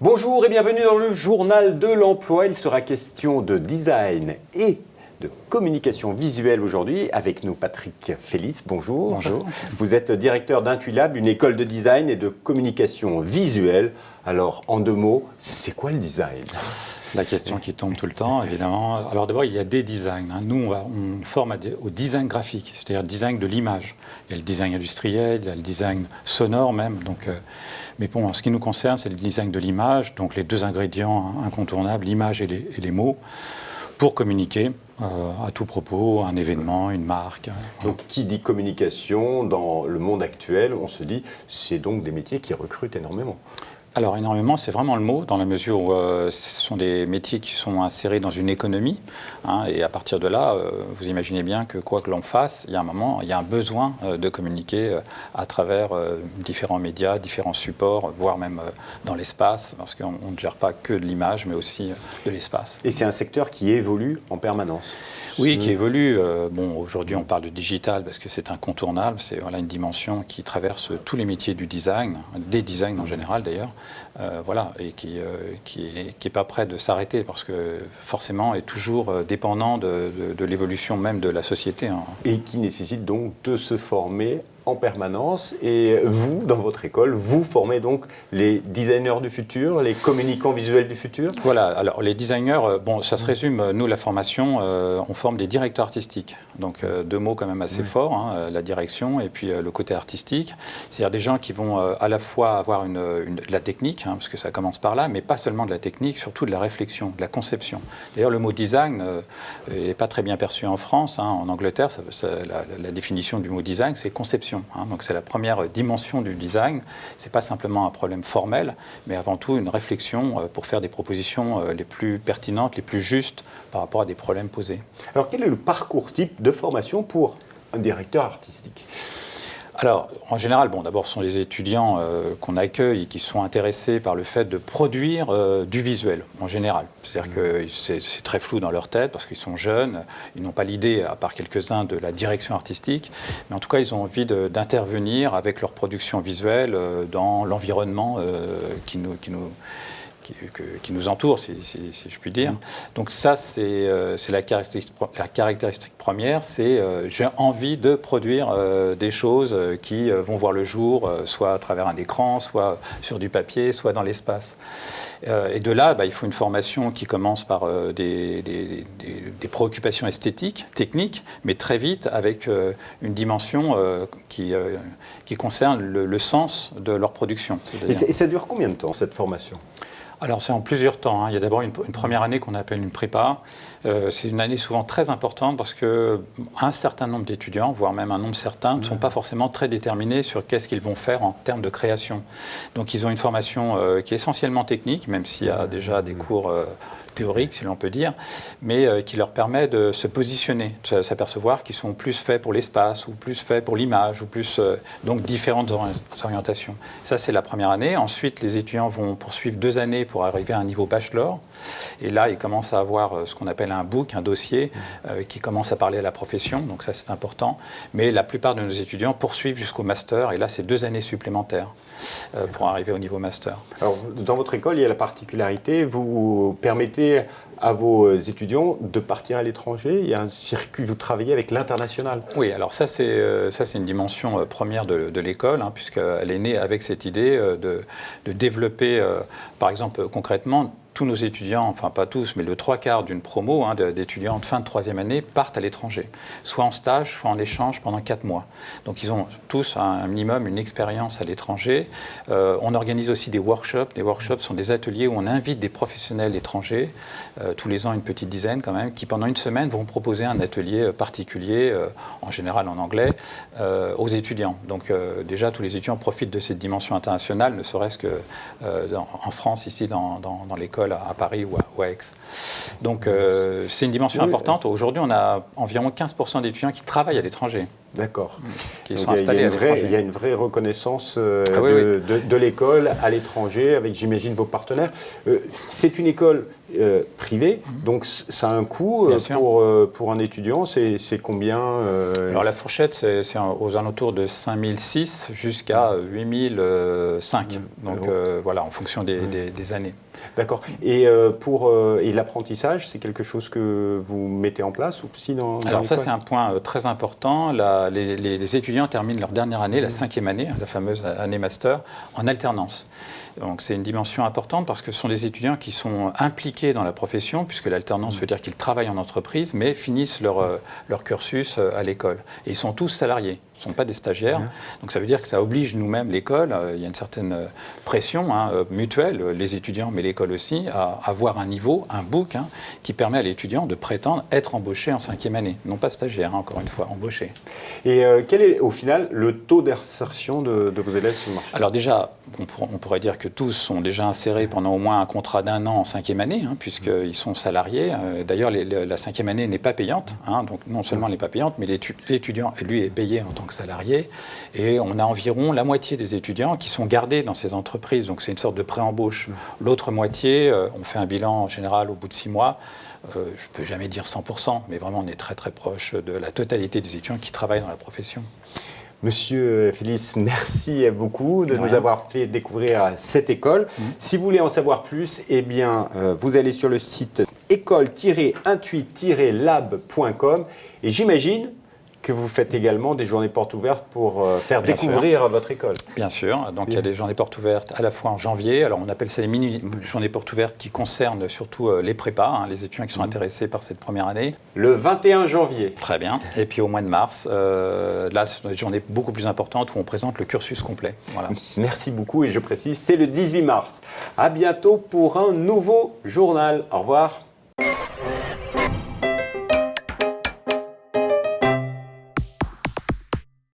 Bonjour et bienvenue dans le journal de l'emploi. Il sera question de design et de communication visuelle aujourd'hui. Avec nous, Patrick Félis. Bonjour. Bonjour. Vous êtes directeur d'Intuilab, une école de design et de communication visuelle. Alors, en deux mots, c'est quoi le design ? La question qui tombe tout le temps, évidemment. Alors d'abord, il y a des designs. Nous, on forme au design graphique, c'est-à-dire le design de l'image. Il y a le design industriel, il y a le design sonore même. Mais bon, en ce qui nous concerne, c'est le design de l'image, donc les deux ingrédients incontournables, l'image et les mots, pour communiquer à tout propos, un événement, une marque. Donc, qui dit communication dans le monde actuel, on se dit, c'est donc des métiers qui recrutent énormément. Alors énormément, c'est vraiment le mot, dans la mesure où ce sont des métiers qui sont insérés dans une économie. Et à partir de là, vous imaginez bien que quoi que l'on fasse, il y a un moment, il y a un besoin de communiquer à travers différents médias, différents supports, voire même dans l'espace, parce qu'on ne gère pas que de l'image, mais aussi de l'espace. Et c'est un secteur qui évolue en permanence. Oui, qui évolue. Aujourd'hui, on parle de digital parce que c'est incontournable. C'est une dimension qui traverse tous les métiers du design, des designs en général d'ailleurs, et qui est pas prêt de s'arrêter parce que forcément est toujours dépendant de l'évolution même de la société. Et qui nécessite donc de se former en permanence. Et vous, dans votre école, vous formez donc les designers du futur, les communicants visuels du futur ? Voilà, alors les designers, ça se résume, nous la formation, on forme des directeurs artistiques. Donc deux mots quand même assez forts, la direction et puis le côté artistique. C'est-à-dire des gens qui vont à la fois avoir de la technique, parce que ça commence par là, mais pas seulement de la technique, surtout de la réflexion, de la conception. D'ailleurs le mot design n'est pas très bien perçu en France. En Angleterre, la définition du mot design, c'est conception. Donc c'est la première dimension du design. C'est pas simplement un problème formel, mais avant tout une réflexion pour faire des propositions les plus pertinentes, les plus justes par rapport à des problèmes posés. Alors quel est le parcours type de formation pour un directeur artistique ? Alors, en général, d'abord, ce sont les étudiants qu'on accueille et qui sont intéressés par le fait de produire du visuel, en général. C'est-à-dire que c'est très flou dans leur tête parce qu'ils sont jeunes, ils n'ont pas l'idée, à part quelques-uns, de la direction artistique. Mais en tout cas, ils ont envie d'intervenir avec leur production visuelle dans l'environnement qui nous entoure, si je puis dire. Donc ça, c'est la caractéristique première, c'est j'ai envie de produire des choses qui vont voir le jour, soit à travers un écran, soit sur du papier, soit dans l'espace. Et de là, il faut une formation qui commence par des préoccupations esthétiques, techniques, mais très vite avec une dimension qui concerne le sens de leur production. Et ça dure combien de temps, cette formation ? Alors c'est en plusieurs temps. Il y a d'abord une première année qu'on appelle une prépa. C'est une année souvent très importante parce qu'un certain nombre d'étudiants, voire même un nombre certain, ne sont pas forcément très déterminés sur qu'est-ce qu'ils vont faire en termes de création. Donc ils ont une formation qui est essentiellement technique, même s'il y a déjà des cours théoriques, si l'on peut dire, mais qui leur permet de se positionner, de s'apercevoir qu'ils sont plus faits pour l'espace, ou plus faits pour l'image, ou plus donc différentes orientations. Ça, c'est la première année. Ensuite, les étudiants vont poursuivre 2 années pour arriver à un niveau bachelor. Et là, ils commencent à avoir ce qu'on appelle un book, un dossier, qui commence à parler à la profession. Donc ça, c'est important. Mais la plupart de nos étudiants poursuivent jusqu'au master. Et là, c'est 2 années supplémentaires pour arriver au niveau master. Alors, dans votre école, il y a la particularité, vous permettez à vos étudiants de partir à l'étranger. Il y a un circuit, vous travaillez avec l'international. Oui, alors ça c'est une dimension première de l'école, puisqu'elle est née avec cette idée de développer, par exemple concrètement, tous nos étudiants, enfin pas tous, mais le 3/4 d'une promo d'étudiants de fin de 3e année partent à l'étranger, soit en stage, soit en échange pendant 4 mois. Donc ils ont tous un minimum une expérience à l'étranger. On organise aussi des workshops. Les workshops sont des ateliers où on invite des professionnels étrangers, tous les ans une petite dizaine quand même, qui pendant une semaine vont proposer un atelier particulier, en général en anglais, aux étudiants. Donc déjà tous les étudiants profitent de cette dimension internationale, ne serait-ce que en France, ici dans l'école à Paris ou à Aix. Donc c'est une dimension importante. Aujourd'hui, on a environ 15% d'étudiants qui travaillent à l'étranger. D'accord. Qui sont installés à l'étranger. Il y a une vraie reconnaissance Oui. de l'école à l'étranger, avec, j'imagine, vos partenaires. C'est une école privée, donc ça a un coût pour un étudiant. C'est combien Alors la fourchette, c'est aux alentours de 5 600 jusqu'à 8 500. Donc voilà, en fonction des années. D'accord. Et l'apprentissage, c'est quelque chose que vous mettez en place aussi dans Alors ça, l'école? c'est un point très important. Les étudiants terminent leur dernière année, la 5e année, la fameuse année master, en alternance. Donc c'est une dimension importante parce que ce sont des étudiants qui sont impliqués dans la profession, puisque l'alternance veut dire qu'ils travaillent en entreprise, mais finissent leur cursus à l'école. Et ils sont tous salariés. Ce ne sont pas des stagiaires. Donc ça veut dire que ça oblige nous-mêmes, l'école, il y a une certaine pression mutuelle, les étudiants, mais l'école aussi, à avoir un niveau, un book, qui permet à l'étudiant de prétendre être embauché en 5e année. Non pas stagiaire, encore une fois, embauché. Et quel est, au final, le taux d'insertion de vos élèves sur le marché? Alors déjà, on pourrait dire que tous sont déjà insérés pendant au moins un contrat d'1 an en 5e année, puisqu'ils sont salariés. D'ailleurs, la 5e année n'est pas payante. Donc non seulement elle n'est pas payante, mais l'étudiant, lui, est payé en tant que salarié. Et on a environ la moitié des étudiants qui sont gardés dans ces entreprises. Donc c'est une sorte de pré-embauche. L'autre moitié, on fait un bilan en général au bout de 6 mois. Je ne peux jamais dire 100%, mais vraiment on est très très proche de la totalité des étudiants qui travaillent dans la profession. Monsieur Félix, merci beaucoup de nous avoir fait découvrir cette école. Si vous voulez en savoir plus, eh bien, vous allez sur le site école-intuit-lab.com et j'imagine que vous faites également des journées portes ouvertes pour faire découvrir votre école. Bien sûr, donc il y a des journées portes ouvertes à la fois en janvier, alors on appelle ça les mini-journées portes ouvertes qui concernent surtout les prépas, les étudiants qui sont intéressés par cette première année. Le 21 janvier. Très bien, et puis au mois de mars, là ce sont des journées beaucoup plus importantes où on présente le cursus complet. Voilà. Merci beaucoup et je précise, c'est le 18 mars. À bientôt pour un nouveau journal. Au revoir.